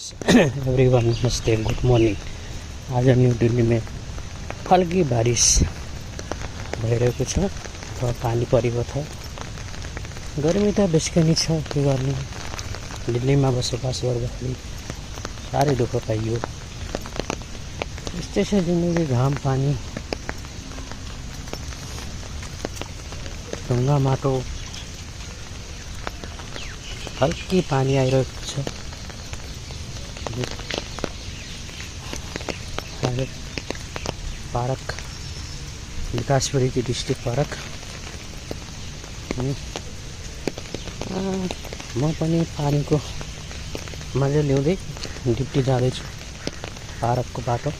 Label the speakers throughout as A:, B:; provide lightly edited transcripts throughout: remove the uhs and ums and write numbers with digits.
A: Everyone नमस्ते good morning. आज new Delhi में हल्की बारिश भइरहेको छ र पानी परेको छ। गर्मी त बेसिकै नै छ, के गर्नु। दिल्लीमा बसोबास गर्दाखेरि साह्रै दुःख पाइयो। यस्तै छ जिन्दगी, घाम पानी ढुङ्गा माटो हल्की पानी आइरहेको छ। पार्क विकासपुरी की डिस्ट्रिक्ट पार्क म पनि पानीको मजा लिउँदै ड्युटी जाँदैछु पार्कको बाटो।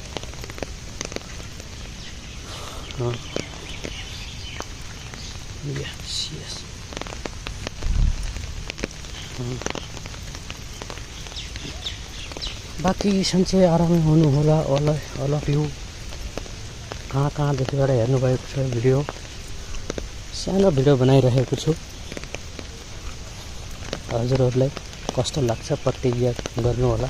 A: बाँकी सन्चै आरामै हुनु होला अल अफ यु। कहाँदेखिबाट हेर्नुभएको छ भिडियो, सानो भिडियो बनाइरहेको छु। हजुरहरूलाई कस्तो लाग्छ प्रतिक्रिया गर्नु होला।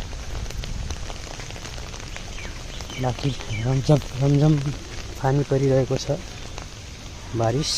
A: बाँकी रमझम पानी परिरहेको छ, बारिस।